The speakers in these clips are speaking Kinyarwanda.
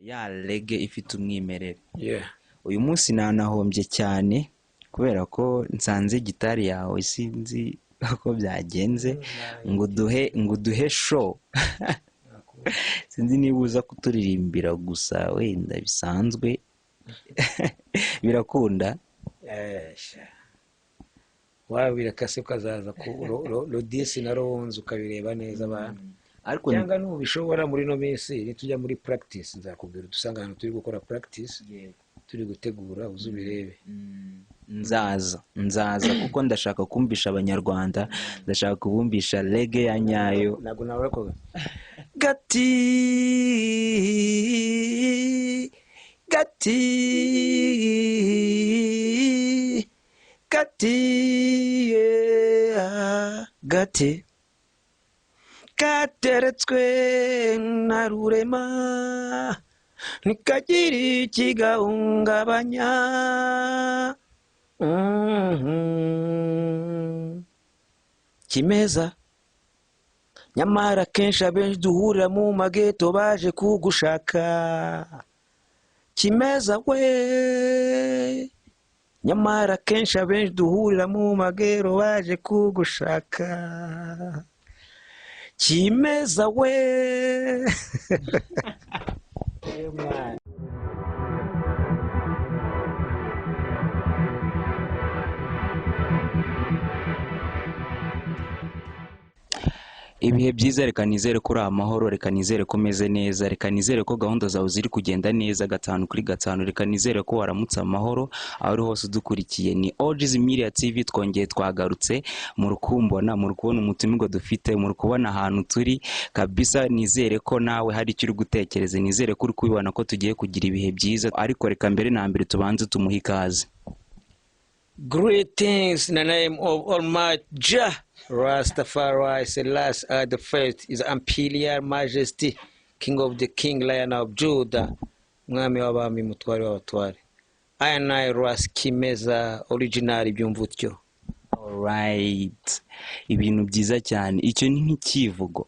ya rege ifite umwimerere. Yeah. Uyu munsi nanahombye cyane kubera ko nsanze gitari yawe sinzi uko byagenze ngo duhe show sinzi niba uza kuturirimbira gusa wenda bisanzwe birakunda Wabirakase ukazaza ku rodisi na ronze ukabireba neza abantu ariko cyangwa nubishobora muri no minsi nitujya muri practice nzakubwira dusanga ahantu turi gukora practice turi gutegura uzubirebe. nzaza kuko ndashaka kumvisha abanyarwanda, ndashaka kubumvisha rege ya nyayo. Ntabwo nawe ko gati gati gati yeah, gati kateretswe na rurema ntikagire ikigahungabanya. Kimeza nyamara kenshi abenshi duhurira mu mageto baje kugushaka. Kimeza we nyamara kenshi abenshi duhurira mu magero baje kugushaka. Kimeza we ibihe byiza, reka nizere ko uri amahoro, reka nizere ko umeze neza, reka nizere ko gahunda zawe ziri kugenda neza 5/5, reka nizere ko waramutse amahoro aho uri hose udukurikiye. Ni OG's Media TV, twongeye twagarutse muri kubona umutumirwa dufite, muri kubona ahantu turi kabisa. Nizere ko nawe hari icyo uri gutekereza, nizere ko uri kubibona ko tugiye kugira ibihe byiza, ariko reka mbere na mbere tubanze tumuhe ikaze. Greetings in the name of Almighty Jah Rastafari Selassie the First is Imperial Majesty, King of the King, Lion of Judah, Mwami w'abami, mutware w'abatware. Aya nayo Ras Kimeza original byumvutyo. Alright, ibintu byiza cyane. Icyo ni nk'ikivugo.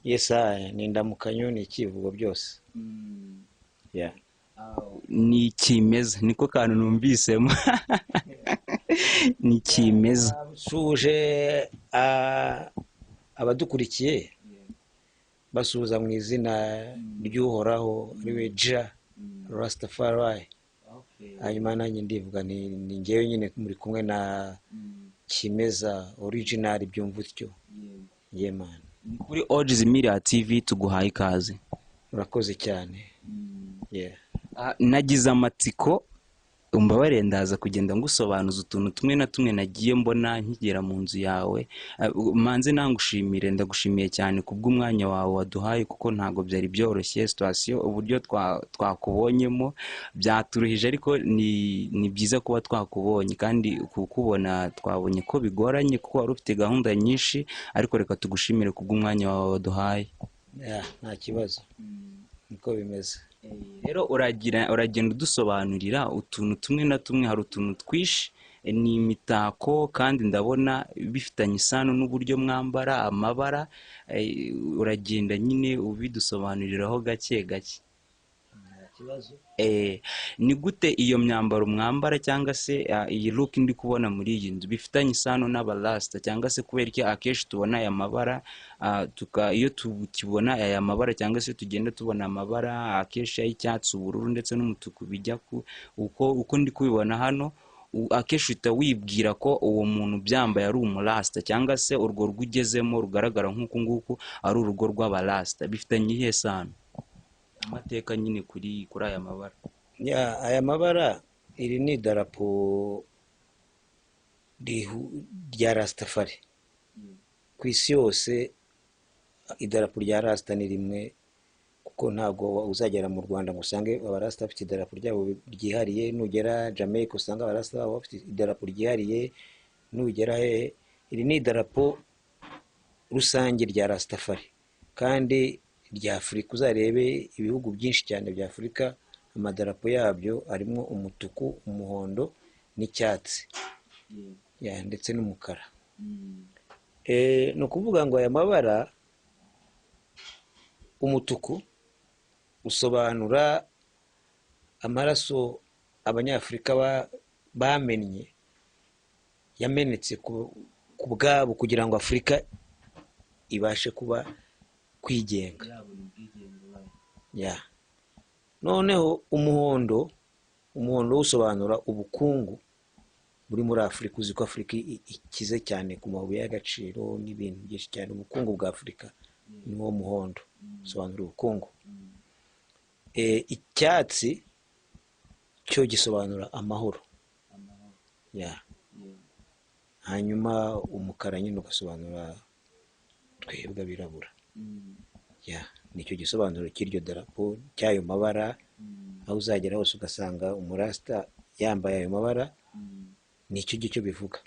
Yes, ni ndamukanyo, ni ikivugo byose. Yeah. Ni kimeza, niko kantu numvisemo. Ni kimeza. Suje abadukurikiye basuhuza mu izina ry'uhoraho ariwe Jah Rastafari. Hanyuma nanjye ndivuga ni ngewe nyine muri kumwe na Kimeza original byumvutyo. Yeah man. Kuri OG's Media TV tuguhaye ikaze. Urakoze cyane. Yeah. Nagize amatsiko, umbabare ndaza kugenda ngusobanuza utuntu tumwe na tumwe nagiye mbona nkigera mu nzu yawe. Manze nangushimire, ndagushimiye cyane kubw'umwanya wawe waduhaye, kuko ntago byari byoroshye situation uburyo twakubonyemo byaturuhije, ariko ni byiza kuba twakubonye, kandi kukubona twabonye ko bigoranye kuko wari ufite gahunda nyinshi, ariko reka tugushimire kubw'umwanya wawe waduhaye. Nta kibazo, niko bimeze. Rero uragenda udusobanurira utuntu tumwe na tumwe. Hari utuntu twishi, ni imitako, kandi ndabona bifitanye isano n'uburyo mwambara amabara. Uragenda nyine ubidusobanuriraho gake gake. Ni gute iyo myambaro mwambara, cyangwa se iyi look ndi kubona muri iyi nzu bifitanye isano n'abarasta, cyangwa se kubera iki akenshi tubona aya mabara, iyo tukibona aya mabara, cyangwa se tugenda tubona amabara akenshi y'icyatsi, ubururu ndetse n'umutuku bijya uko ndi kubibona hano, akenshi uhita wibwira ko uwo muntu byambaye ari umurasta, cyangwa se urwo rugezemo rugaragara nk'uku nguku ari urugo rw'abarasta. Bifitanye iyihe sano amateka nyine kuri aya mabara? Aya mabara, iri ni idarapo rya Rastafari ku isi yose. Idarapo rya Rasta ni rimwe, kuko ntabwo uzagera mu Rwanda ngo usange abarasta bafite idarapo ryabo ryihariye. Nugera Jamaica usanga abarasta babo bafite idarapo ryihariye. Nugera iri ni idarapo rusange rya Rastafari kandi rya Afurika. Uzarebe ibihugu byinshi cyane bya Afurika, amadarapo yabyo arimo umutuku, umuhondo n'icyatsi, ndetse n'umukara. Ni ukuvuga ngo aya mabara, umutuku usobanura amaraso abanyafurika bamennye, yamenetse ku bwabo kugira ngo Afurika ibashe kuba kwigenga. Noneho umuhondo usobanura ubukungu buri muri Afurika. Uzi ko Afurika ikize cyane ku mabuye y'agaciro n'ibintu byinshi cyane. Ubukungu bwa Afurika ni wo muhondo, usobanura ubukungu. Icyatsi cyo gisobanura amahoro. Hanyuma umukara nyine ugasobanura twebwe abirabura. Nicyo gisobanuro cy'iryo darapo, cy'ayo mabara. Aho uzagera hose ugasanga umurasta yambaye ayo mabara, nicyo gicyo bivuga.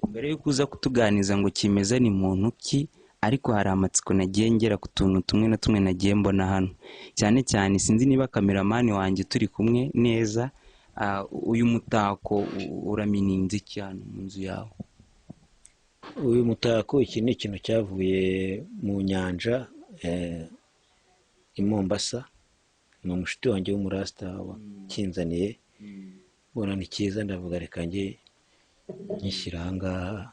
Mbere yuko uza kutuganiza ngo kimeza ni muntu ki, ariko hari amatsiko nagiye ngera ku tuntu tumwe na tumwe nagiye mbona hano, cyane cyane sinzi niba kameramani wanjye turi kumwe neza. Uyu mutako uramininze iki hano mu nzu yawe? Uyu mutako, iki ni ikintu cyavuye mu nyanja i Mombasa. Ni umushuti wanjye w'umurasta wakinzaniye. Mbona ni cyiza, ndavuga reka njye nkishyira aha ngaha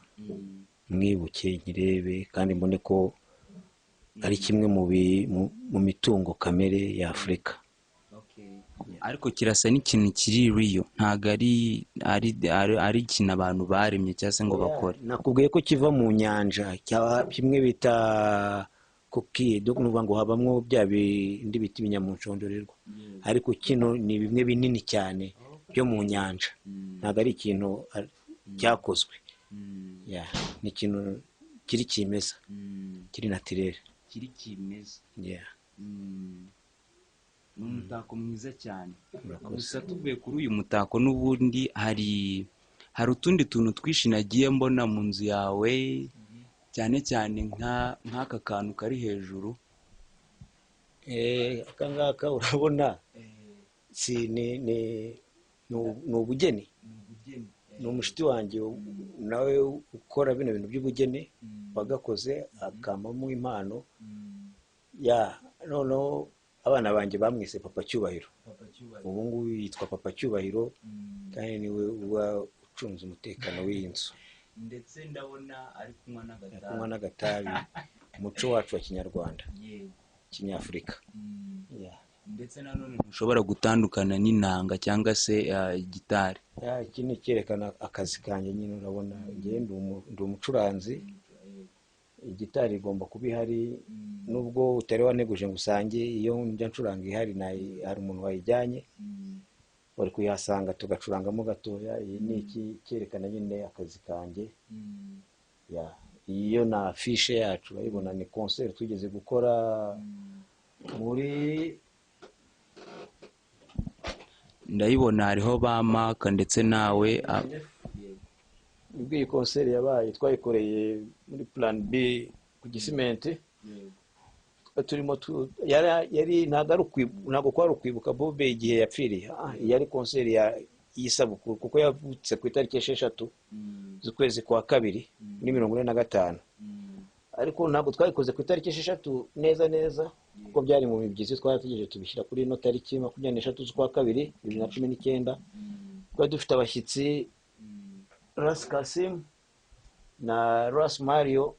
mwibuke, nkirebe, kandi mbone ko ari kimwe mu mitungo kamere ya Afurika. Ariko kirasa n'ikintu kiri real, ntabwo ari ikintu abantu baremye cyangwa se ngo bakore. Nakubwiye ko kiva mu nyanja, kimwe bita kokiye, dore nuvuga ngo habamwo bya bindi biti binyamunshondorerwa. Ariko kino ni bimwe binini cyane byo mu nyanja, ntabwo ari ikintu cyakozwe. Ni ikintu kiri kimeza, kiri naturel, kiri kimeza. Ni umutako mwiza cyane. Gusa tuvuye kuri uyu mutako, n'ubundi hari utundi tuntu twinshi nagiye mbona mu nzu yawe, cyane cyane nk'aka kantu kari hejuru. Aka ngaka urabona ni ubugeni. Ni umushuti wanjye nawe ukora bino bintu by'ubugeni, wagakoze akamamo impano. Noneho abana banjye bamwise Papa Cyubahiro. Ubu ngubu yitwa Papa Cyubahiro, kandi niwe uba ucunze umutekano w'iyi nzu. Ndetse ndabona ari kunywa n'agatabi, umuco wacu wa Kinyarwanda, Kinyafurika. Ndetse nanone ntushobora gutandukana n'inanga cyangwa se gitari. Iki ni cyerekana akazi kanjye nyine. Urabona njye ndi umucuranzi, igitari igomba kuba ihari. Nubwo utari waneguje ngo usange iyo njya ncuranga ihari, hari umuntu wayijyanye, wari kuyihasanga tugacurangamo gatoya. Iyi ni iki cyerekana nyine akazi kanjye. Iyo na afishe yacu urayibona, ni concert twigeze gukora muri, ndayibona hariho ba Maka ndetse nawe. Ubwo iyi concert yabaye twayikoreye muri Plan B ku Gisimenti. Turimo yari ntabwo kwari ukwibuka Bobe igihe yapfiriye. Yari concert y'isabukuru, kuko yavutse ku itariki 6 z'ukwezi kwa kabiri muri 1945. Ariko ntabwo twayikoze ku itariki 6 neza, kuko byari mu mibyizi. Twarategereje tubishyira kuri ino tariki 26 z'ukwa kabiri 2019. Twari dufite abashyitsi Ras Kasim na Ras Mario,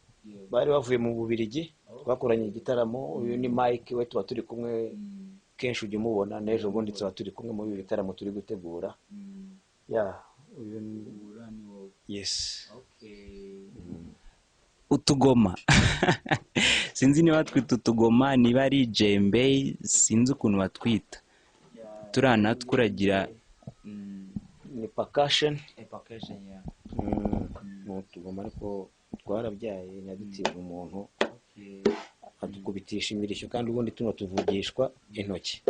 bari bavuye mu Bubiligi. Twakoranye igitaramo. Uyu ni Mike, we tuba turi kumwe kenshi, ujya umubona. N'ejo bundi tuba turi kumwe muri ibi bitaramo turi gutegura. Uyu ni yes. Utugoma sinzi niba twita utugoma, niba ari djembe, sinzi ukuntu batwita. Turana twuragira ni percussion. Utugoma ariko twarabyaye, nyadutira umuntu adukubitisha imirishyo, kandi ubundi tuno tuvugishwa intoki.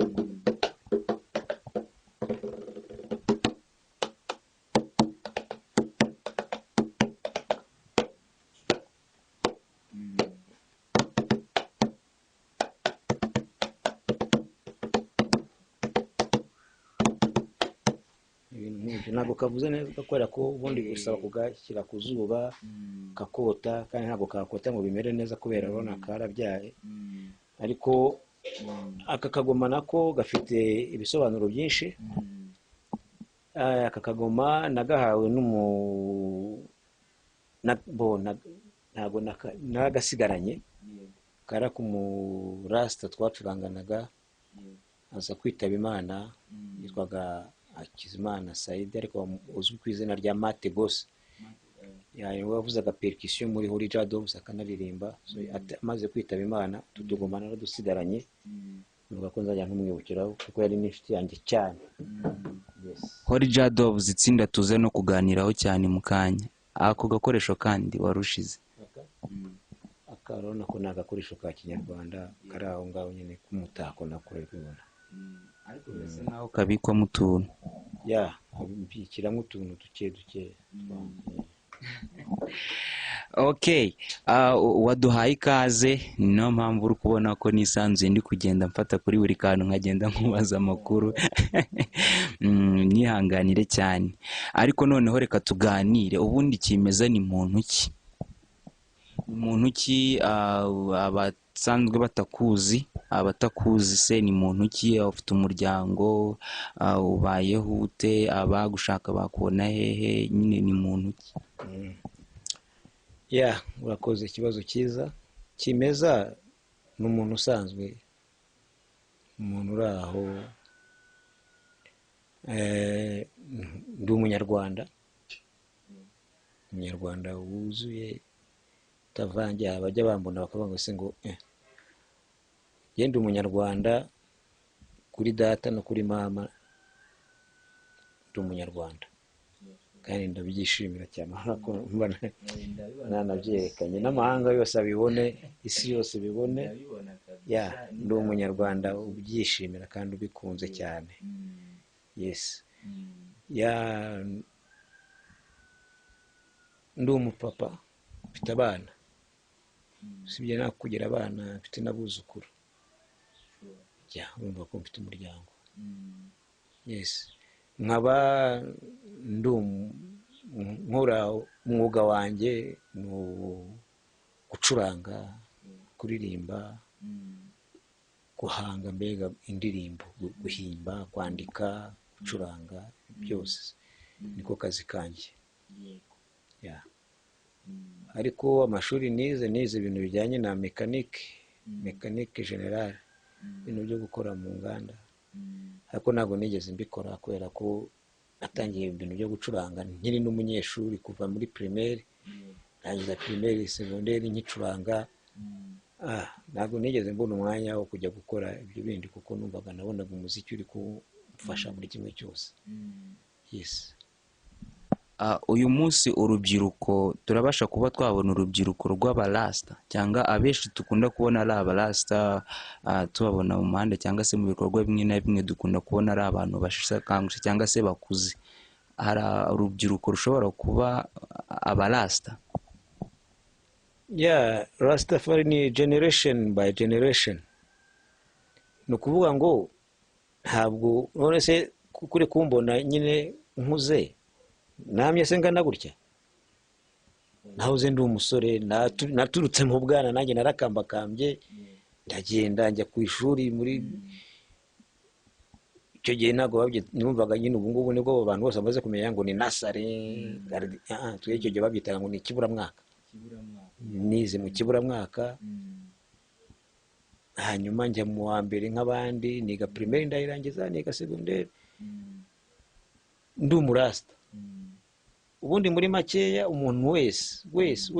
Ntabwo kavuze neza, kubera ko ubundi gusaba kugashyira ku zuba kakota, kandi ntabwo kakota ngo bimere neza kubera urabona karabyaye. Ariko aka kagoma nako gafite ibisobanuro byinshi. Aka kagoma nagahawe ntabwo nagasigaranye, kara ku murasita twacuranganaga aza kwitaba Imana, yitwaga Hakizimana Said ariko uzwi ku izina rya Mate Boss. Wavuzaga percussion muri Holy Jadows akanaririmba. Amaze kwitaba Imana tutugoma naradusigaranye, nuko ko nzajya nkumwibukiraho kuko yari n'inshuti yanjye cyane. Holy Jadows itsinda tuze no kuganiraho cyane mu kanya. Ako gakoresho kandi warushize akarona ko nagakoresho ka kinyarwanda kari aho ngaho nyine k'umutako nakore bibona, ariko bisa naho kabikwamo utuntu. mbikiramo utuntu duke. Okay, waduhaye ikaze, niyo mpamvu uri kubona ko nisanzuye ndi kugenda mfata kuri buri kantu nkagenda nkubaza amakuru. Nihanganire cyane, ariko noneho reka tuganire. Ubundi kimeza ni muntu ki? Muntu ki? Abasanzwe batakuzi, abatakuzi se ni muntu ki? Ufite umuryango, ubayeho ute? Abagushaka bakubona hehe? Nyine ni muntu ki? Urakoze, ikibazo cyiza. Kimeza ni umuntu usanzwe, umuntu uri aho. Ndi umunyarwanda wuzuye utavangiye. Abajya bambona bakavuga se ngo ndi umunyarwanda kuri data no kuri mama, ndi umunyarwanda kandi ndabyishimira cyane. Nanabyerekanye n'amahanga yose abibone, isi yose bibone. Ndi umunyarwanda ubyishimira kandi ubikunze cyane. Ndi umupapa, mfite abana, usibye no kugira abana mfite n'abuzukuru. Urumva ko mfite umuryango. Nkaba nkora umwuga wanjye ni gucuranga, kuririmba, guhanga mbega indirimbo, guhimba, kwandika, gucuranga, byose niko kazi kanjye. Ariko amashuri nize ibintu bijyanye na mekanike generale, ibintu byo gukora mu nganda. Ariko ntabwo nigeze mbikora kubera ko natangiye ibintu byo gucuranga nkiri n'umunyeshuri kuva muri primaire, nangiza primaire, secondaire nkicuranga. Ntabwo nigeze mbona umwanya wo kujya gukora ibyo bindi kuko numvaga nabonaga umuziki uri kumfasha muri kimwe cyose. Uyu munsi urubyiruko turabasha kuba twabona urubyiruko rw'abarasta, cyangwa abenshi dukunda kubona ari abarasta, tubabona mu muhanda cyangwa se mu bikorwa bimwe na bimwe dukunda kubona ari abantu bashakangutse cyangwa se bakuze. Hari urubyiruko rushobora kuba abarasta? Rastafari ni generation by generation. Ni ukuvuga ngo ntabwo none se kuri kumbona nyine nkuze, namye se ngana gutya. Nahoze ndi umusore, naturutse mu bwana, nanjye narakambakambye, ndagenda njya ku ishuri. Muri icyo gihe ntabwo numvaga nyine ubu ngubu nibwo abantu bose bamaze kumenya ngo ni nasare. Icyo gihe babyitaga ngo ni ikiburamwaka. Nize mu kiburamwaka, hanyuma njya mu wa mbere nk'abandi, niga primaire ndayirangiza, niga secondaire. Ndi umurasta. Ubundi muri makeya umuntu wese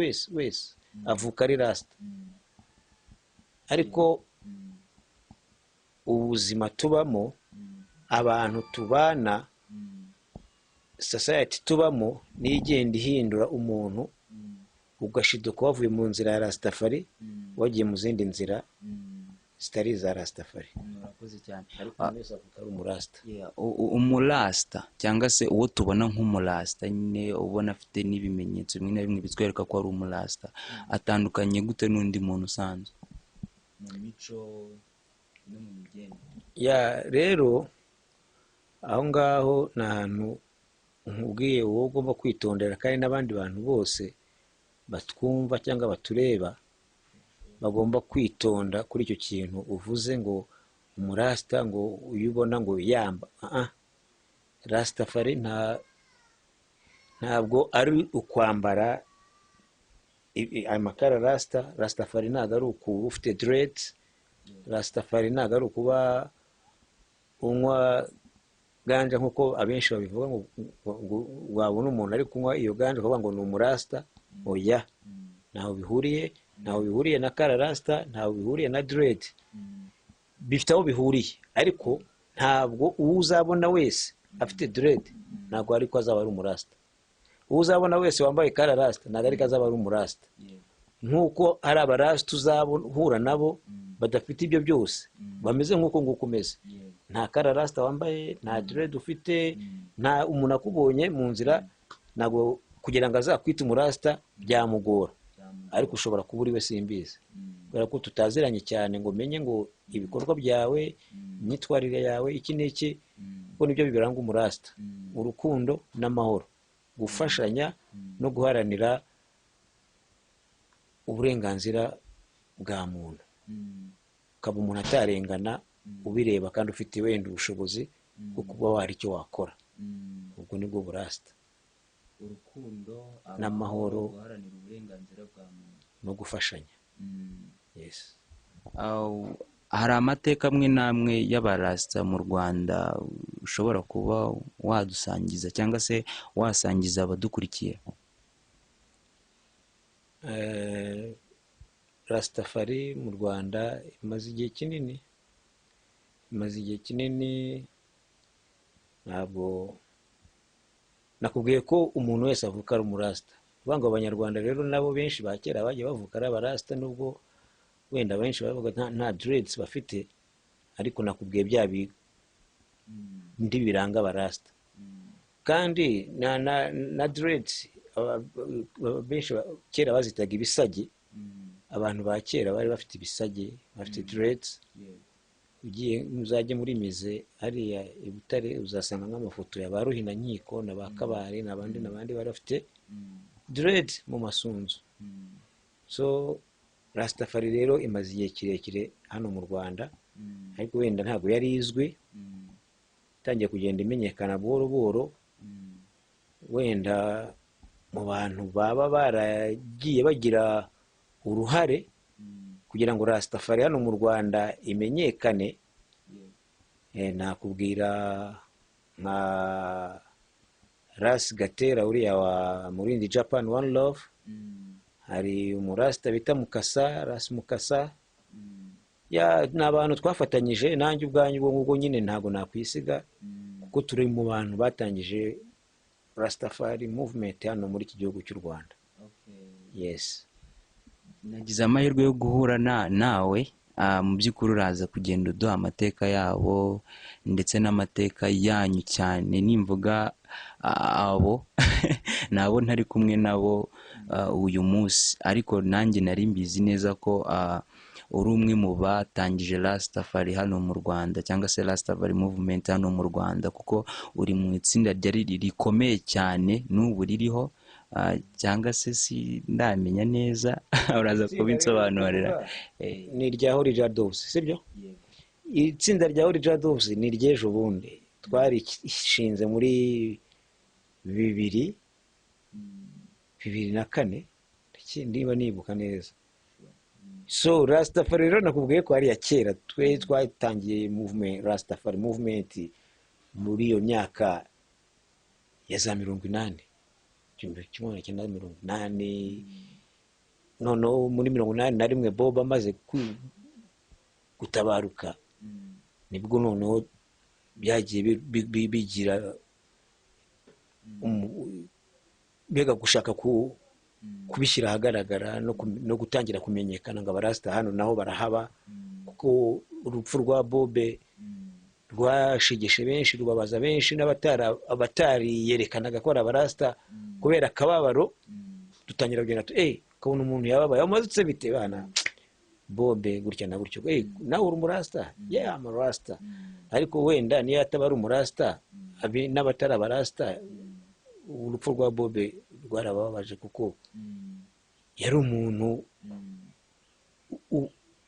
avuka ari rasta. Ariko ubuzima tubamo, abantu tubana, society tubamo, nigenda ihindura umuntu, ugashiduka wavuye mu nzira ya Rastafari wagiye mu zindi nzira zitari za Rastafari. Ariko wese avuka ari umurasta. Umurasta cyangwa se uwo tubona nk'umurasta nyine ubona afite n'ibimenyetso bimwe na bimwe bitwereka ko ari umurasta, atandukanye gute n'undi muntu usanzwe mu mico no mu migendere? Rero aho ngaho ni ahantu nkubwiye wowe ugomba kwitondera, kandi n'abandi bantu bose batwumva cyangwa batureba bagomba kwitonda kuri icyo kintu uvuze ngo umurasita ngo uyu ubona ngo yamba rasitafari ntabwo ari ukwambara amakara rasitafari ntabwo ari ukuba ufite diredi, rasitafari ntabwo ari ukuba unywa ganja nk'uko abenshi babivuga ngo wabona umuntu ari kunywa iyo ganja ukavuga ngo ni umurasita. Oya, ntaho bihuriye na kara rasita, ntaho bihuriye na diredi, bifite aho bihuriye ariko ntabwo uwo uzabona wese afite diredi ntabwo ariko azaba ari umurasita, uwo uzabona wese wambaye kara rasita ntabwo ariko azaba ari umurasita. Nk'uko hari abarasita uzahura nabo badafite ibyo byose, bameze nk'uko nguko umeze, nta kara rasita wambaye, nta diredi ufite, nta umuntu akubonye mu nzira ntabwo kugira ngo azakwite umurasita byamugora, ariko ushobora kuba uri we simbizi, kubera ko tutaziranye cyane ngo menye ngo ibikorwa byawe, imyitwarire yawe, iki n'iki, kuko nibyo biranga umurasita: urukundo n'amahoro, gufashanya no guharanira uburenganzira bwa muntu, ukaba umuntu atarengana ubireba kandi ufite wenda ubushobozi bwo kuba wari icyo wakora. Ubwo nibwo burasita: urukundo, n'amahoro, guharanira uburenganzira bwa muntu no gufashanya. Yes. Hari amateka amwe n'amwe y'abarasita mu Rwanda ushobora kuba wadusangiza cyangwa se wasangiza abadukurikiye? Rasitafari mu Rwanda imaze igihe kinini, ntabwo nakubwiye ko umuntu wese avuka ari umurasita. Uvuga ngo abanyarwanda rero nabo benshi ba kera bagiye bavuka ari abarasita, nubwo wenda benshi bavuga nta diredi bafite, ariko nakubwiye bya bindi biranga abarasita. Kandi na diredi benshi kera bazitaga ibisage. Abantu ba kera bari bafite ibisage, bafite diredi. Ugiye uzajye muri mize hariya i Butare uzasanga nk'amafoto ya ba Ruhinankiko na ba Kabare n'abandi bari bafite diredi mu masunzu. So rasitafari rero imaze igihe kirekire hano mu Rwanda, ariko wenda ntabwo yari izwi, itangiye kugenda imenyekana buhoro buhoro, wenda mu bantu baba baragiye bagira uruhare kugira ngo rasitafari hano mu Rwanda imenyekane. Nakubwira nka Rasi Gatera uriya wa Murindi Japan One Love, hari umurasita bita Rasi Mukasa. Ni abantu twafatanyije, nanjye ubwanyu ubwo nyine ntabwo nakwisiga, kuko turi mu bantu batangije rasitafari movement hano muri iki gihugu cy'u Rwanda. Yes. Nagize amahirwe yo guhura nawe, mu by'ukuri uraza kugenda uduha amateka yabo ndetse n'amateka yanyu cyane. Nimvuga abo nabo ntari kumwe nabo uyu munsi, ariko nanjye nari mbizi neza ko uri umwe mu batangije rasitafari hano mu Rwanda, cyangwa se rasitafari movement hano mu Rwanda, kuko uri mu itsinda rikomeye cyane n'ubu ririho, cyangwa se si ndamenya neza uraza kubinsobanurira. Ni irya Horija Doves, sibyo? Itsinda rya Horija Doves ni iry'ejo bundi, twarishinze muri 2004 niba nibuka neza. So rasitafari rero nakubwiye ko ari ya kera, twatangiye rasitafari movement muri iyo myaka ya za 80, 1980. Noneho muri 81 Bob amaze gutabaruka, nibwo noneho byagiye bigira mbega gushaka kubishyira ahagaragara no gutangira kumenyekana ngo abarasita hano naho barahaba, kuko urupfu rwa Bobe rwashigeshe benshi, rubabaza benshi, n'abatariyerekanaga ko ari abarasita kubera akababaro. Dutangira kugenda ukabona umuntu yababaye, amazutse bite bana Bobe gutya na gutyo, nawe uri umurasita? Yeah, I'm a rasta. Ariko wenda niyo ataba ari umurasita, n'abatari abarasita, urupfu rwa Bobe rwarababaje, kuko yari umuntu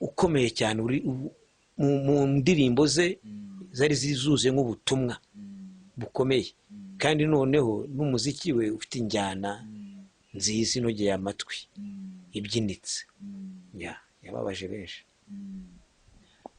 ukomeye cyane mu ndirimbo ze zari zizuze nk'ubutumwa bukomeye, kandi noneho n'umuziki we ufite injyana nziza inogeye amatwi ibyinitse. Yababaje benshi.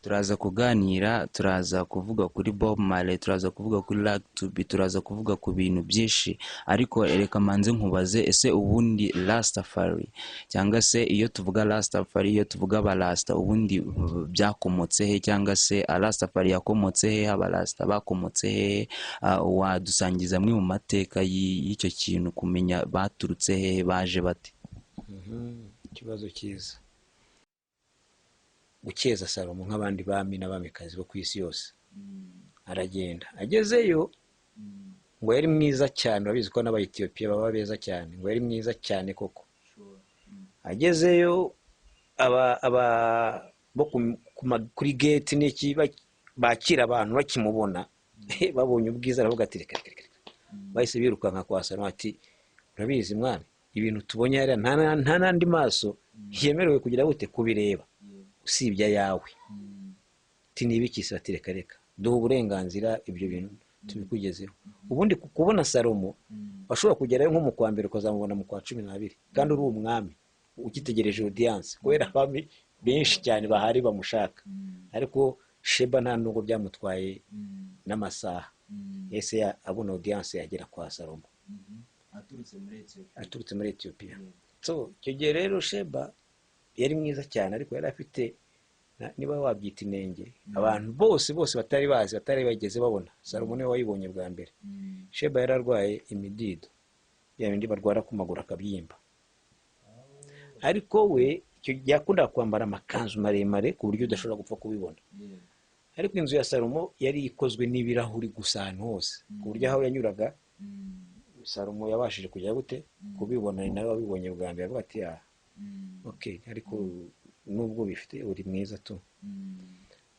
turaza kuganira, turaza kuvuga kuri Bob Marley, turaza kuvuga kuri Lucky Dube, turaza kuvuga ku bintu byinshi, ariko reka manze nkubaze, ese ubundi Rastafari cyangwa se iyo tuvuga Rastafari, iyo tuvuga abarasta ubundi byakomotse he, cyangwa se Rastafari yakomotse he, abarasta bakomotse he? Wadusangiza amwe mu mateka y'icyo kintu, kumenya baturutse he, baje bate? Ikibazo cyiza. Gukeza Salomo nk'abandi bami n'abamikazi bo ku isi yose, aragenda agezeyo ngo yari mwiza cyane. Urabizi ko n'Abayetiyopiya baba beza cyane, ngo yari mwiza cyane koko. Agezeyo bo kuri gate n'iki bakira abantu bakimubona babonye ubwiza, aravuga ati reka. Bahise birukanka kwa Salomo ati, urabizi mwana, ibintu tubonye hariya nta n'andi maso yemerewe kugira gute kubireba usibye ayawe. Ati nibikisi? Ati reka duha uburenganzira ibyo bintu tubikugezeho. Ubundi kubona Salomo bashobora kugerayo nko mu kwa mbere ukazamubona mu kwa 12, kandi uri umwami ukitegereje audience, kubera abami benshi cyane bahari bamushaka. Ariko Sheba nta nubwo byamutwaye n'amasaha, ese abona audience yagera kwa Salomo aturutse muri Ethiopia. So icyo gihe rero Sheba yari mwiza cyane, ariko yari afite, niba wabyita inenge, abantu bose batari bageze babona. Salomo niwe wayibonye bwa mbere. Sheba yari arwaye imidido, bindi barwara ku maguru akabyimba, ariko we yakundaga kwambara amakanzu maremare ku buryo udashobora gupfa kubibona. Ariko inzu ya Salomo yari ikozwe n'ibirahuri gusa ahantu hose, ku buryo aho yanyuraga Salomo yabashije kujya gute kubibona. Ni nawe wabibonye bwa mbere, avuga ati okay, ariko nubwo bifite uri mwiza tu.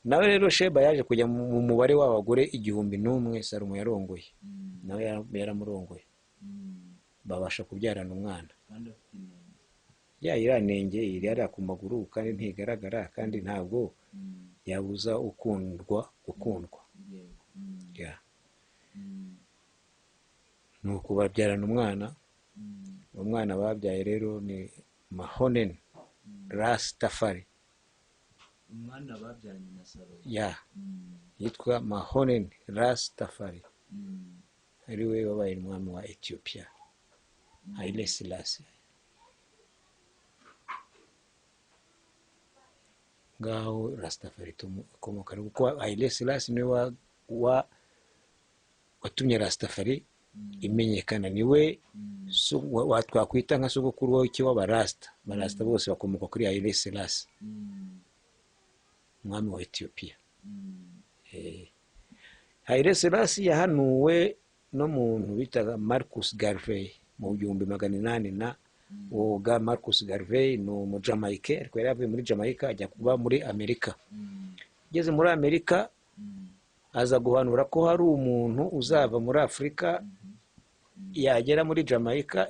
Nawe rero Sheba yaje kujya mu mubare w'abagore 1,001 Salomo yarongoye, nawe yaramurongoye, babasha kubyarana umwana. Iranenge iri ari ku maguru kandi ntigaragara, kandi ntabwo yabuza gukundwa. Nuko babyarana umwana babyaye rero ni Mahonen Rastafari. Umwana babyaranye na Salomo yitwa Mahonen Rastafari, ari we wabaye umwami wa Ethiopia, Haile Selassie. Ngaho Rastafari tumukomoka, kuko Haile Selassie niwe watumye Rastafari imenyekana. Niwe twakwita nka sogokuru w'Abarasta. Abarasta bose bakomoka kuri Haile Selassie, umwami wa Ethiopia. Haile Selassie yahanuwe no muntu bitaga Marcus Garvey mu 1800. Uwo Marcus Garvey ni umujamaike, ariko yari avuye muri Jamaica ajya kuba muri Amerika. Ageze muri Amerika aza guhanura ko hari umuntu uzava muri Afurika yagera muri Jamaica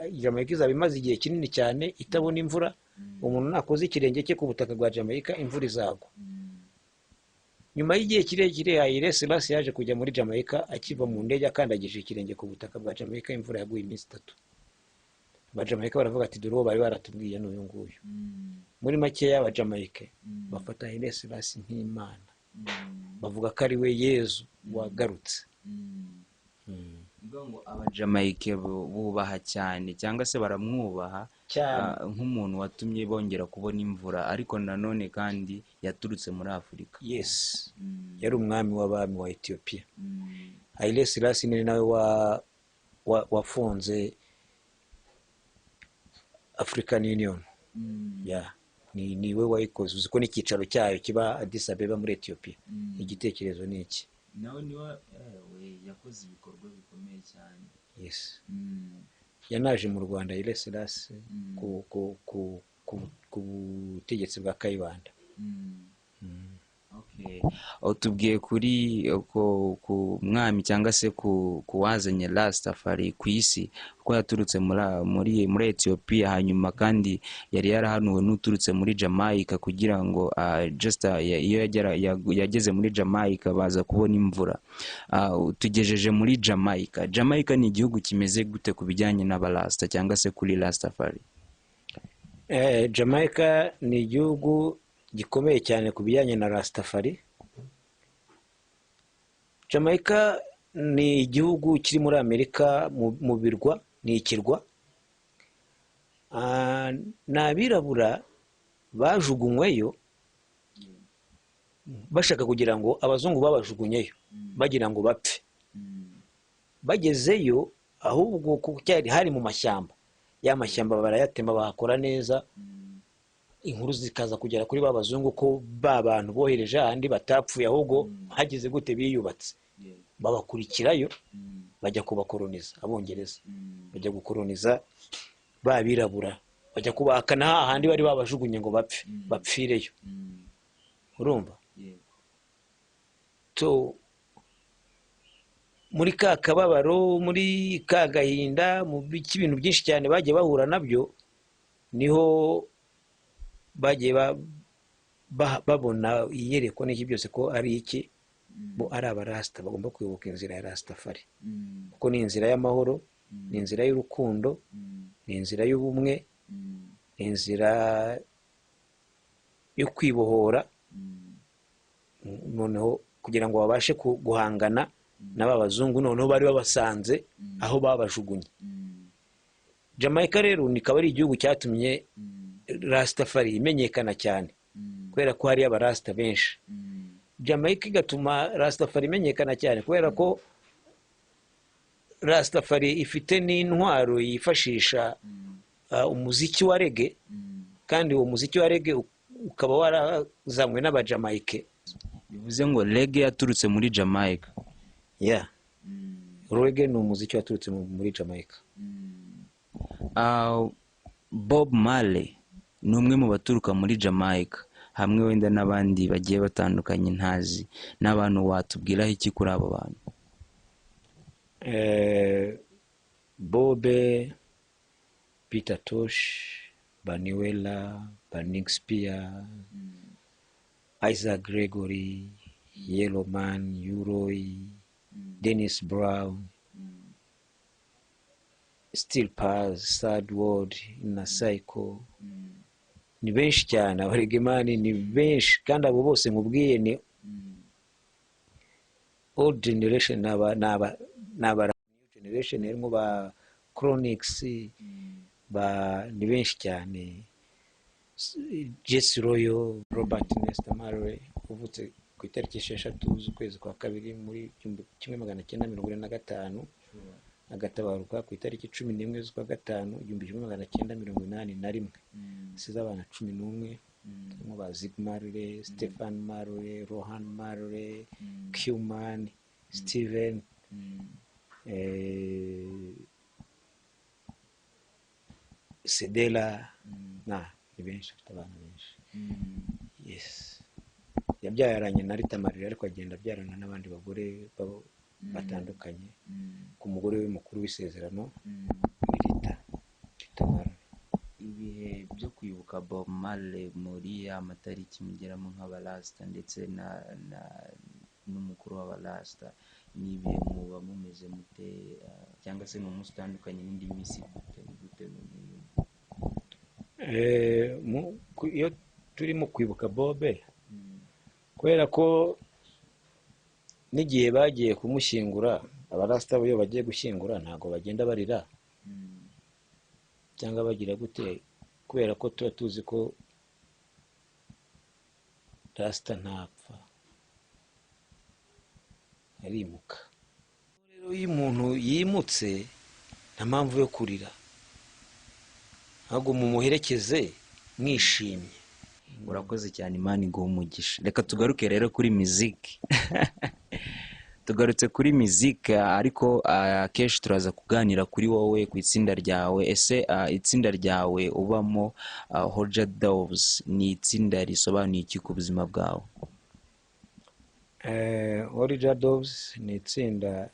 izaba imaze igihe kinini cyane itabona imvura. Umuntu nakoze ikirenge cye ku butaka bwa Jamaica imvura izagwa. Nyuma y'igihe kirekire Haile Selassie yaje kujya muri Jamaica, akiva mu ndege akandagije ikirenge ku butaka bwa Jamaica imvura yaguye iminsi 3. Abajamaika baravuga ati dore uwo bari baratubwiye n'uyu nguyu. Muri make y'Abajamaika bafata Haile Selassie nk'Imana, bavuga ko ari we Yezu wagarutse. Ngo Abajamaika bubaha cyane, cyangwa se baramwubaha nk'umuntu watumye bongera kubona imvura, ariko nanone kandi yaturutse muri Afurika. Yes, yari umwami w'abami wa Ethiopia. Haile Selassie ni nawe wafunze African Union. Niwe wayikoze. Uziko n'icyicaro cyayo kiba Addis Abeba muri Ethiopia. Igitekerezo ni iki? Nawe niwe yakoze ibikorwa bikomeye cyane. Yes. Yanaje mu Rwanda Haile Selassie ku butegetsi bwa Kayibanda. Okay. Utubwiye kuri ku mwami cyangwa se ku wazanye Rastafari ku isi ko yaturutse muri Ethiopia, hanyuma kandi yari yarahanuwe n'uturutse muri Jamaica kugira ngo iyo yageze muri Jamaica baza kubona imvura. Tugejeje muri Jamaica. Jamaica ni igihugu kimeze gute ku bijyanye n'abarasta cyangwa se kuri Rastafari? Jamaica ni igihugu gikomeye cyane ku bijyanye na Rastafari. Jamaica ni igihugu kiri muri Amerika mu birwa, ni ikirwa. Ni abirabura bajugunyweyo bashaka kugira ngo abazungu babajugunyeyo bagira ngo bapfe. Bagezeyo ahubwo hari mu mashyamba, ya mashyamba barayatema bahakora neza, inkuru zikaza kugera kuri babazungu ko bantu bohereje ahandi batapfuye, ahubwo hagize gute biyubatse. Babakurikirayo bajya kubakoloniza, Abongereza bajya gukoloniza babirabura, bajya kubahakana hahandi bari babajugunye ngo bapfireyo. Urumva? Muri ka kababaro, muri ka gahinda, mu ibintu byinshi cyane bagiye bahura nabyo, niho bagiye babona iyerekwa n'iki byose ko ari iki, bo ari abarasta bagomba kuyoboka inzira ya Rastafari, kuko ni inzira y'amahoro, ni inzira y'urukundo, ni inzira y'ubumwe, ni inzira yo kwibohora, noneho kugira ngo babashe guhangana n'abazungu noneho bari babasanze aho babajugunye. Jamaica rero nikaba ari igihugu cyatumye Rastafari imenyekana cyane kubera ko hari abarasta benshi. Jamaica igatuma Rastafari imenyekana cyane kubera ko Rastafari ifite n'intwaro yifashisha umuziki wa reggae, kandi uwo muziki wa reggae ukaba warazanywe n'abajamaike. Bivuze ngo reggae yaturutse muri Jamaica. Reggae ni umuziki waturutse muri Jamaica. Bob Marley ni umwe mu baturuka muri Jamaica, hamwe wenda n'abandi bagiye batandukanye ntazi. N'abantu watubwiraho iki kuri abo bantu? Bob, Peter Tosh, Bunny Wailer, Burning Spear, Isaac Gregory, Yellowman, U-Roy, Dennis Brown, Steel Pulse, Sad World, Inner Cycle. Ni benshi cyane, abaregemani ni benshi, kandi abo bose nkubwiye ni old generation, n'aba new generation, harimo ba Chronix, ni benshi cyane. Jesse Royo, Robert Nesta Marley uvutse ku itariki 6 z'ukwezi kwa kabiri muri 1945, agatabaruka ku itariki 11 z'ukwa gatanu 1981. Asize abana 11, harimo ba Zig Marley, Stefan Marley, Rohan Marley, Q-Man, Steven, Sedela, ni benshi, afite abana benshi. Yes. Yabyaranye na Rita Marley, ariko agenda abyarana n'abandi bagore batandukanye. Ku mugore we mukuru w'isezerano ni Rita Marley. Ibihe byo kwibuka Bob Marley muri amatariki mugeramo nk'abarasta ndetse n'umukuru w'abarasta, ni ibihe muba mumeze mute, cyangwa se mu munsi utandukanye n'indi minsi gute iyo turimo kwibuka Bob, kubera ko n'igihe bagiye kumushyingura, abarasta bo iyo bagiye gushyingura ntago bagenda barira cyangwa bagira gute, kubera ko tuba tuzi ko rasta ntapfa, arimuka. Rero iyo umuntu yimutse nta mpamvu yo kurira, ahubwo mumuherekeze mwishimye. Urakoze cyane, Imana iguhe umugisha. Reka tugaruke rero kuri muziki. Tugarutse kuri muziki, ariko akenshi turaza kuganira kuri wowe, ku itsinda ryawe. Ese itsinda ryawe ubamo, Hoja Doves, ni itsinda risobanuye iki ku buzima bwawe? Orija Doves ni itsinda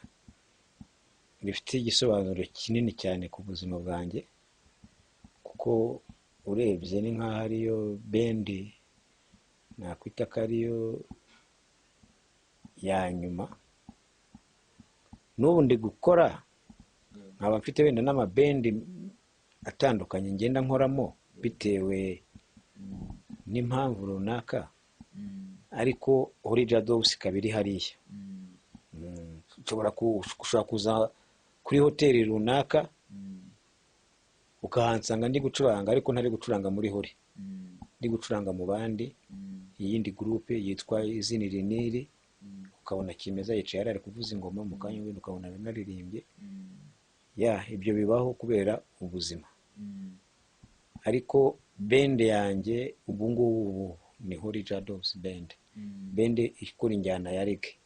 rifite igisobanuro kinini cyane ku buzima bwanjye, kuko urebye ni nk'aho ariyo bendi nakwita ko ariyo ya nyuma. N'ubu ndi gukora, nkaba mfite wenda n'amabendi atandukanye ngenda nkoramo bitewe n'impamvu runaka, ariko Orija Doves ikaba iri hariya. Ushobora kuza kuri hoteli runaka ukahansanga ndi gucuranga, ariko ntari gucuranga muri hori, ndi gucuranga mu bandi iyindi groupe yitwa Izina Riniri, ukabona Kimeza yicaye ari kuvuza ingoma, mu kanya wenda ukabona naririmbye. Ibyo bibaho kubera ubuzima. Ariko bende yanjye ubu ngubu ni Orija Doves band, bende ikora injyana ya reggae.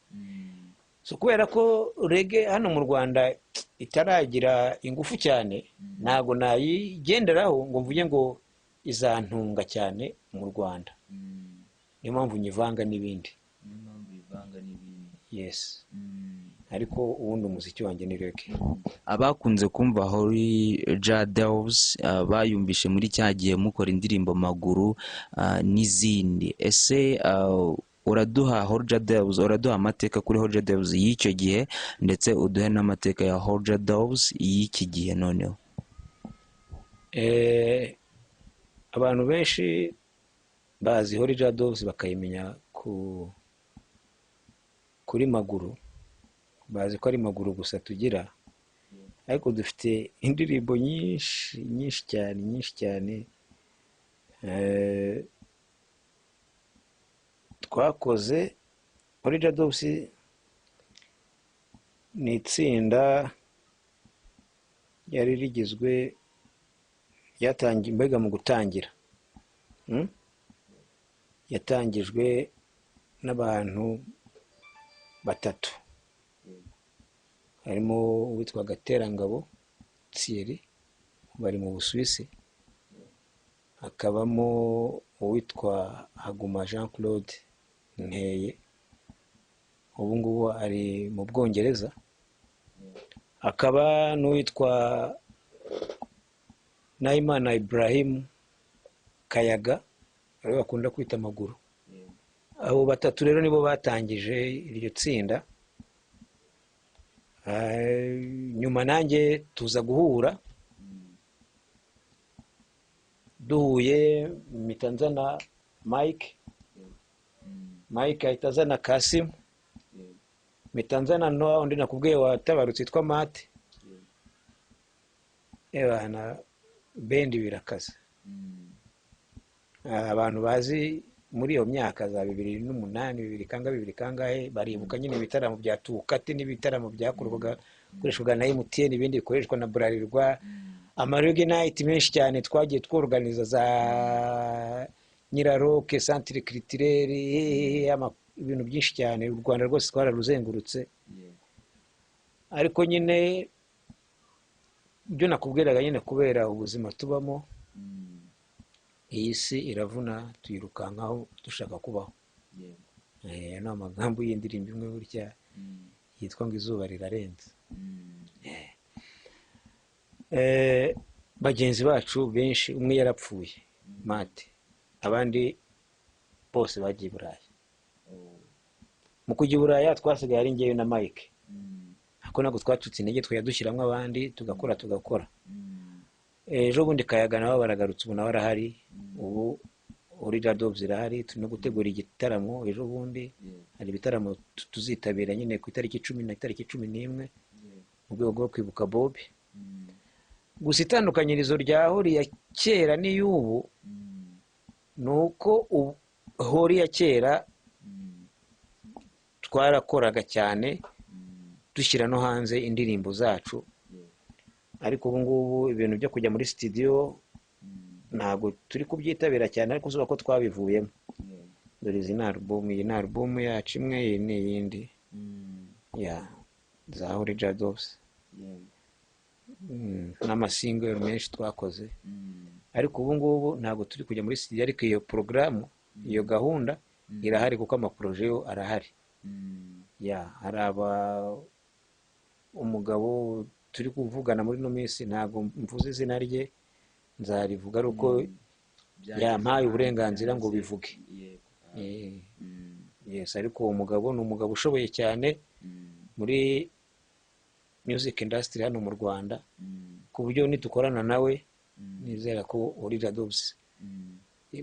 So kubera ko reggae hano mu Rwanda itaragira ingufu cyane, ntago nayigenderaho ngo mvuge ngo izantunga cyane mu Rwanda. Niyo mpamvu nyivanga n'ibindi. Yes. Ariko ubundi umuziki wanjye ni reggae. Abakunze kumva Orija Doves bayumvishe muri cya gihe mukora indirimbo Maguru n'izindi. Ese uraduha Orija Doves, uraduha amateka kuri Orija Doves y'icyo gihe, ndetse uduhe n'amateka ya Orija Doves y'iki gihe noneho? Abantu benshi bazi Orija Doves bakayimenya kuri Maguru, bazi ko ari Maguru gusa tugira, ariko dufite indirimbo nyinshi cyane twakoze. Orija Doves ni itsinda ryari rigizwe, ryatangiye mbega mu gutangira yatangijwe n'abantu batatu. Harimo uwitwa Gaterangabo Thierry, bari mu Busuwisi. Hakabamo uwitwa Haguma Jean Claude Nteye, ubu ngubu ari mu Bwongereza. Hakaba n'uwitwa Nahimana Ibrahim Kayaga, ariwe bakunda kwita Maguru. Abo batatu rero nibo batangije iryo tsinda. Nyuma nanjye tuza guhura, duhuye mpita nzana Mike ahita azana Kasim, mpita nzana Noah undi nakubwiye watabarutse yitwa Mate. Na bendi birakaza. Abantu bazi muri iyo myaka za 2008 2000 kangahe baribuka nyine ibitaramo bya Tukate n'ibitaramo byakorwaga gukoreshwa na MTN, ibindi bikoreshwa na Bralirwa, amarege night menshi cyane twagiye tworganiza za Nyiraroke, Centre Culturel, ibintu byinshi cyane. U Rwanda rwose twararuzengurutse. Ariko nyine byo nakubwiraga nyine kubera ubuzima tubamo, iyi si iravuna, tuyirukankaho dushaka kubaho. Ni amagambo y'indirimbo imwe burya yitwa ngo izuba rirarenze. Bagenzi bacu benshi, umwe yarapfuye Mate, abandi bose bagiye i Burayi. Mu kujya i Burayi twasigaye ari njyewe na Mike, ariko ntabwo twacutse intege, twayadushyiramo abandi tugakora. Ejo bundi Kayaga nabo baragarutse, ubu nawe arahari. Ubu Orija Doves irahari, turi no gutegura igitaramo. Ejo bundi hari ibitaramo tuzitabira nyine ku itariki 10 na itariki 11 mu rwego rwo kwibuka Bob. Gusa itandukanyirizo rya Hori ya kera n'iy'ubu nuko Hori ya kera twarakoraga cyane dushyira no hanze indirimbo zacu, ariko ubu ngubu ibintu byo kujya muri studio ntabwo turi kubyitabira cyane, ariko uzuba ko twabivuyemo. Dore izi ni album yacu imwe, iyi ni iyindi za Orija Doves, n'amasingle menshi twakoze. Ariko ubu ngubu ntabwo turi kujya muri studio, ariko iyo porogaramu, iyo gahunda irahari kuko amaproje yo arahari. ya hari umugabo turi kuvugana muri ino minsi, ntabwo mvuze izina rye, nzarivuga ari uko yampaye uburenganzira ngo bivuge. Yes, ariko uwo mugabo ni umugabo ushoboye cyane muri music industry hano mu Rwanda, ku buryo nitukorana nawe nizera ko uri Jadobs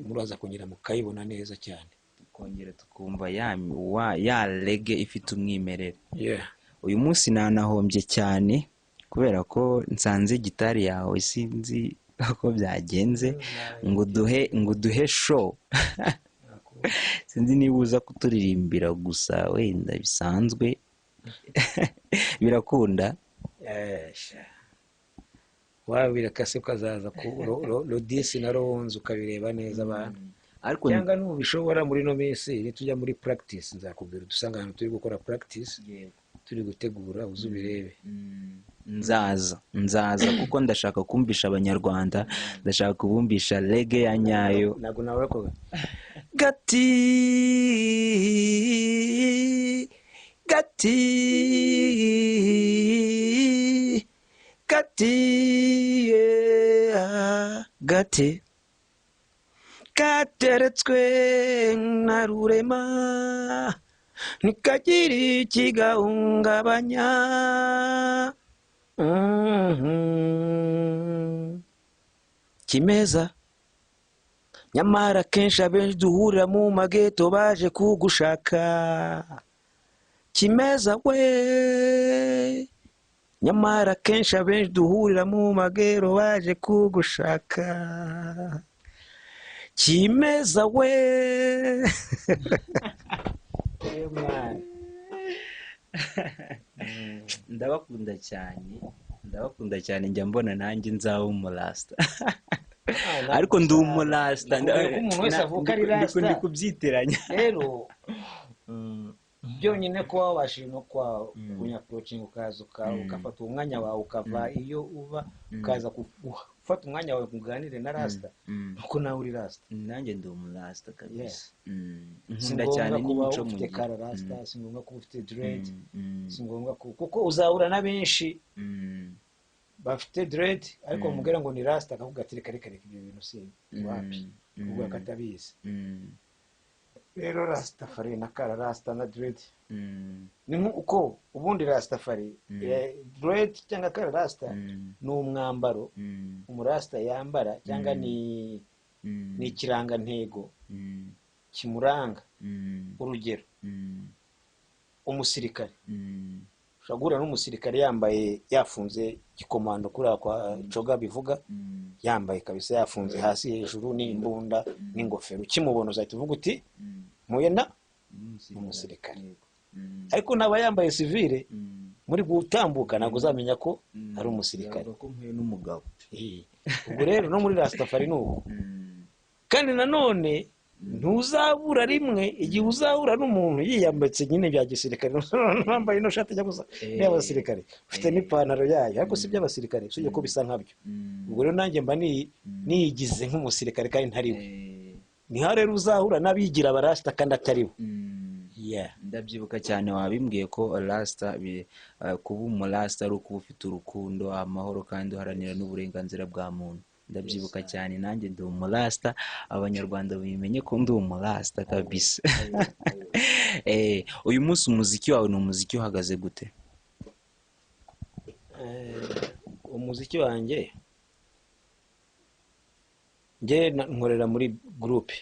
muraza kongera mukayibona neza cyane, tukongera tukumva ya reggae ifite umwimerere. yeah. Uyu munsi nanahombye cyane kubera ko nsanze gitari yawe sinzi uko byagenze, ngo duhe show sinzi niba uza kuturirimbira gusa wenda bisanzwe birakunda wawe birakase ukazaza ku Rodisi na Ronze ukabireba neza abantu, ariko cyangwa nubishobora muri no minsi nitujya muri practice nzakubwira dusanga ahantu turi gukora practice, turi gutegura uzubirebe. nzaza kuko ndashaka kumvisha abanyarwanda, ndashaka kubumvisha reggae ya nyayo. Ntabwo nawe ko Gati yeah, gati kateretswe na rurema nikagira ikigahungabanya. Kimeza nyamara kenshi abenshi duhurira mu mageto baje kugushaka. Kimeza we nyamara kenshi abenshi duhurira mu magero baje kugushaka. Kimeza we ndabakunda cyane njya mbona nanjye nzaba umurasta ariko ndi umurasta, umuntu wese avuka ari rasta, ndi kubyitiranya rero byonyine ko wabashije no kunyapproaching ukaza ukafata umwanya wawe ukava iyo uva ukaza gufata umwanya wawe kuganire na rasta, kuko nawe uri rasta. Nanjye ndi umurasta kabisa. Nkunda cyane n'imico mu gihe rasta, si ngombwa kuba ufite dread, si ngombwa kuko uzahura na benshi bafite dread ariko mubwira ngo ni rasta akavuga ati reka ibyo bintu si wapi, ubwo akatabizi. Rero Rastafari na rasta na dread ni uko ubundi Rastafari dread cyangwa rasta ni umwambaro umurasta yambara, cyangwa ni ikirangantego kimuranga. Urugero, umusirikare ushobora n'umusirikare yambaye yafunze gikomando kuri kwa coga bivuga, yambaye kabisa yafunze hasi hejuru n'imbunda n'ingofero, ukimubona uzahita uvuga uti muyena umusirikare. Ariko naba yambaye civile muri gutambuka ntabwo uzamenya ko ari umusirikare, ko mpuye n'umugabo. Ubwo rero no muri Rastafari nuko. Kandi nanone ntuzabura rimwe igihe uzahura n'umuntu yiyambitse nyine bya gisirikare, nambaye no shati gusa y'abasirikare, ufite n'ipantaro yayo ariko si by'abasirikare, usibye ko bisa nkabyo. Ubwo rero nanjye mba niyigize nk'umusirikare kandi ntari we. Niho rero uzahura n'abigira abarasta kandi atari bo. Ndabyibuka cyane wabimbwiye ko rasta kuba umurasta ari ukuba ufite urukundo, amahoro kandi uharanira n'uburenganzira bwa muntu. Ndabyibuka cyane nanjye ndi umurasta, abanyarwanda bimenye ko ndi umurasta kabisa. Uyu munsi umuziki wawe ni umuziki uhagaze gute? Umuziki wanjye njye nkorera muri groupe,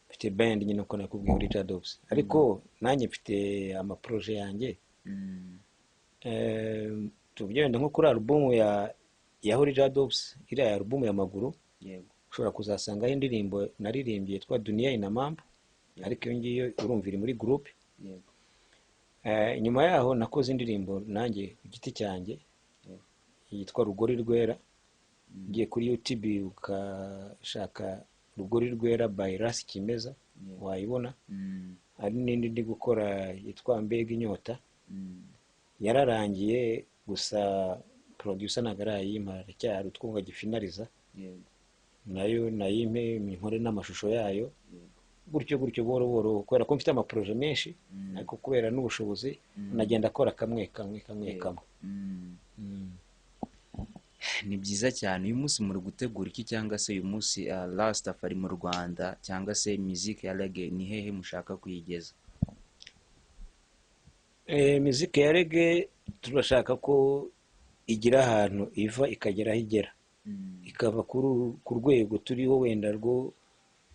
mfite band nyine uko nakubwiye muri Jadobs, ariko nanjye mfite amaproje yanjye. Tubyenda nko kuri album ya Holy Jadobs, iriya album ya Maguru, ushobora kuzasangaho indirimbo naririmbye yitwa Dunia ina Mambo, ariko iyo ngiyo urumvira muri groupe. Nyuma yaho nakoze indirimbo nanjye ku giti cyanjye yitwa Rugori Rwera, ngiye kuri YouTube ukashaka Rugori Rwera by Ras Kimeza wayibona. Hari n'indi ndi gukora yitwa Mbega Inyota, yararangiye gusa producer nagarayimara cyari utwunga gifinaliza, nayo nayime inkore n'amashusho yayo, gutyo gutyo buhoro buhoro, kubera ko mfite amaporoje menshi ariko kubera n'ubushobozi nagenda akora kamwe kamwe kamwe kamwe. Ni byiza cyane. Uyu munsi muri gutegura iki, cyangwa se uyu munsi Rastafari mu Rwanda cyangwa se muziki ya reggae ni hehe mushaka kuyigeza? Muziki ya reggae turashaka ko igira ahantu iva ikagera aho igera, ikava ku rwego turiho wenda rwo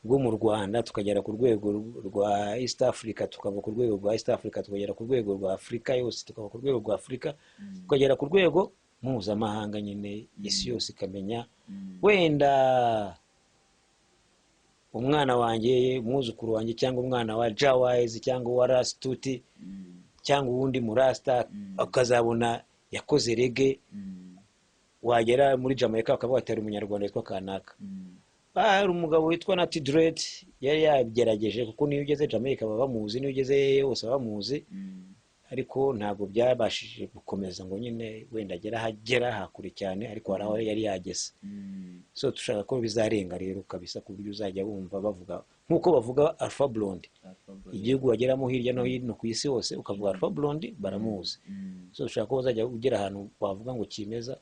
mu Rwanda tukagera ku rwego rwa East Africa, tukava ku rwego rwa East Africa tukagera ku rwego rwa Afurika yose, tukava ku rwego rwa Afurika tukagera ku rwego mpuzamahanga, nyine isi yose ikamenya. Wenda umwana wanjye, umwuzukuru wanjye, cyangwa umwana wa Jawise cyangwa wa Rastuti cyangwa uwundi murasta akazabona yakoze reggae, wagera muri Jamaica akavuga ati ari umunyarwanda witwa kanaka. Hari umugabo witwa Natty Dread yari yabigerageje, kuko niyo ugeze Jamaica baba bamuzi, niyo ugeze hose bamuzi, ariko ntabwo byabashije gukomeza ngo nyine wenda agera hakure cyane, ariko hari aho yari yageze. So dushaka ko bizarenga rero kabisa, ku buryo uzajya wumva bavuga nk'uko bavuga Alpha Blondy, igihugu wageramo hirya no hino ku isi hose ukavuga Alpha Blondy baramuzi. So dushaka ko uzajya ugera ahantu wavuga ngo kimeza,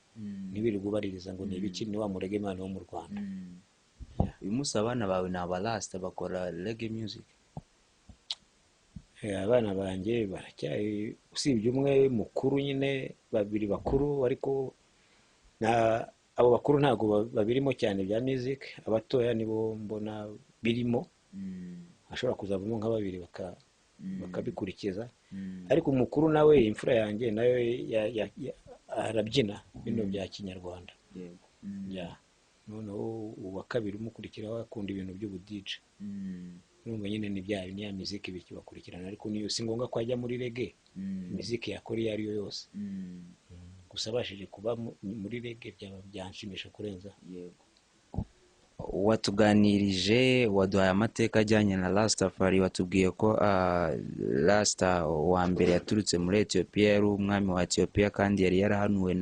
ntibirirwe ubaririza ngo ni ibiki, ni wa murege Imana wo mu Rwanda. Uyu munsi abana bawe ni abarasta bakora reggae music? Abana banjye baracyari, usibye umwe mukuru nyine, babiri bakuru, ariko abo bakuru ntabwo babirimo cyane bya music, abatoya nibo mbona birimo, ashobora kuzavamo nka babiri bakabikurikiza. Ariko umukuru nawe, imfura yanjye nayo arabyina bino bya kinyarwanda. Noneho uwa kabiri umukurikiraho akunda ibintu by'ubudije, urumva nyine ni ya muziki bikibakurikirana, ariko niyo si ngombwa ko ajya muri reggae, muziki yakora iyo ariyo yose. Gusa abashije kuba muri reggae byaba byanshimisha kurenza. Watuganirije, waduhaye amateka ajyanye na Rastafari, watubwiye ko Rasta wa mbere yaturutse muri Ethiopia yari umwami wa Ethiopia, kandi yari yarahanuwe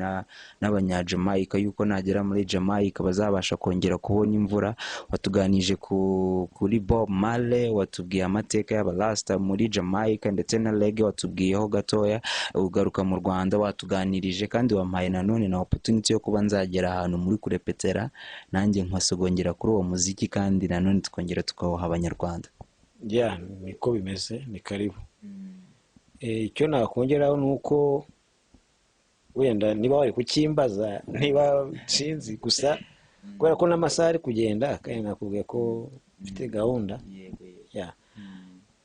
n'abanyajamaica yuko nagera muri Jamaica bazabasha kongera kubona imvura. Watuganije kuri Bob Marley, watubwiye amateka y'abarasta muri Jamaica ndetse na reggae watubwiyeho gatoya. Ugaruka mu Rwanda watuganirije, kandi wampaye nanone na opportunity yo kuba nzagera ahantu muri kurepetera nanjye nkasogongera kuri uwo muziki, kandi nanone tukongera tukawuha abanyarwanda. Niko bimeze, ni karibu. Icyo nakongeraho ni uko wenda niba wari kukimbaza, niba sinzi, gusa kubera ko n'amasaha ari kugenda, kandi nakubwiye ko mfite gahunda.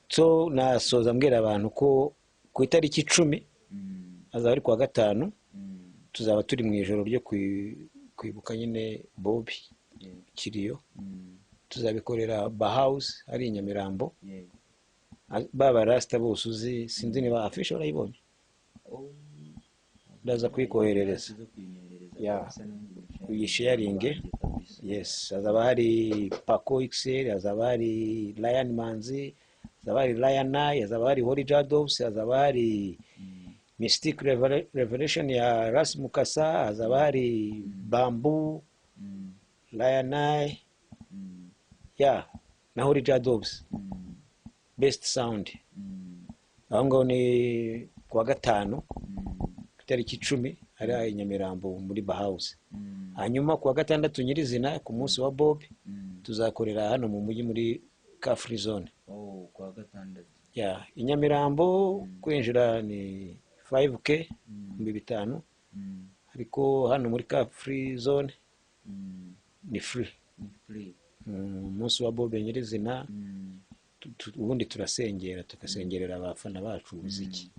So nasoza mbwira abantu ko ku itariki 10 azaba ari kuwa gatanu, tuzaba turi mu ijoro ryo kwibuka nyine Bobby Kiriyo. Tuzabikorera Bahouse ari i Nyamirambo. Baba Rasta bose uzi, sinzi niba afisha urayibonye, ndaza kwikoherereza uyisharinge. Yes, hazaba hari Paco XL, hazaba hari Lion Manzi, hazaba hari Lion Eye, hazaba hari Holy Jadows, hazaba hari Mystic Revelation ya Ras Mukasa, hazaba hari Bamboo, Lion Eye, na Holy Jadows, Best Sound. Aho ngaho ni kuwa gatanu itariki 10 ari i Nyamirambo muri Bahouse. Hanyuma kuwa gatandatu nyirizina ku munsi wa Bob tuzakorera hano mu mujyi muri Car Free Zone. Kuwa gatandatu i Nyamirambo kwinjira ni 5k 5,000, ariko hano muri Car Free Zone ni free. Umunsi wa Bob nyirizina ubundi turasengera, tukasengerera abafana bacu umuziki.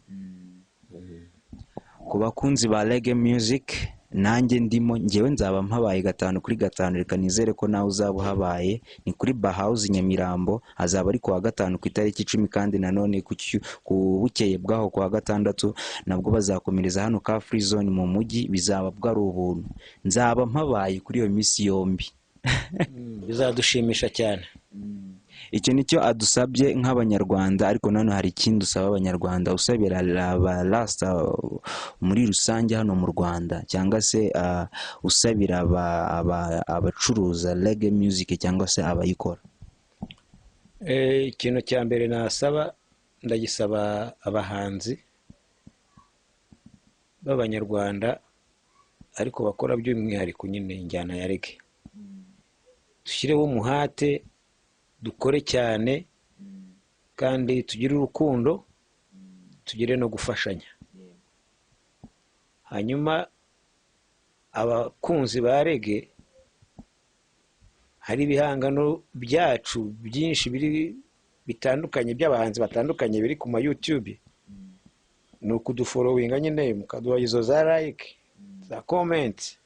Ku bakunzi ba reggae music, nanjye ndimo, ngewe nzaba mpabaye 5/5, reka nizere ko nawe uzaba uhabaye. Ni kuri Bahouse Nyamirambo, hazaba ari kuwa gatanu ku itariki 10, kandi nanone ku bukeye bwaho kuwa gatandatu nabwo bazakomereza hano Car Free Zone mu mujyi. Bizaba bwari ubuntu, nzaba mpabaye kuri iyo misi yombi. Bizadushimisha cyane. Icyo nicyo adusabye nk'abanyarwanda, ariko nano hari ikindi usaba abanyarwanda, usabira Rasta muri rusange hano mu Rwanda, cyangwa se usabira abacuruza reggae music cyangwa se abayikora. Ikintu cya mbere nasaba, ndagisaba abahanzi b'abanyarwanda ariko bakora by'umwihariko nyine injyana ya rege, dushyireho umuhate, dukore cyane kandi tugire urukundo, tugire no gufashanya. Hanyuma abakunzi ba rege, hari ibihangano byacu byinshi bitandukanye by'abahanzi batandukanye biri ku ma YouTube, ni ukuduforowinga nyine mukaduha izo za like, za comment,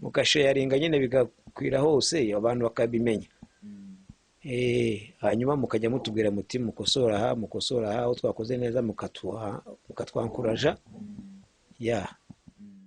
mukasharinga nyine bigakwira hose abantu bakabimenya. Hanyuma mukajya mutubwira muti mukosora aha, aho twakoze neza mukatwankuraja.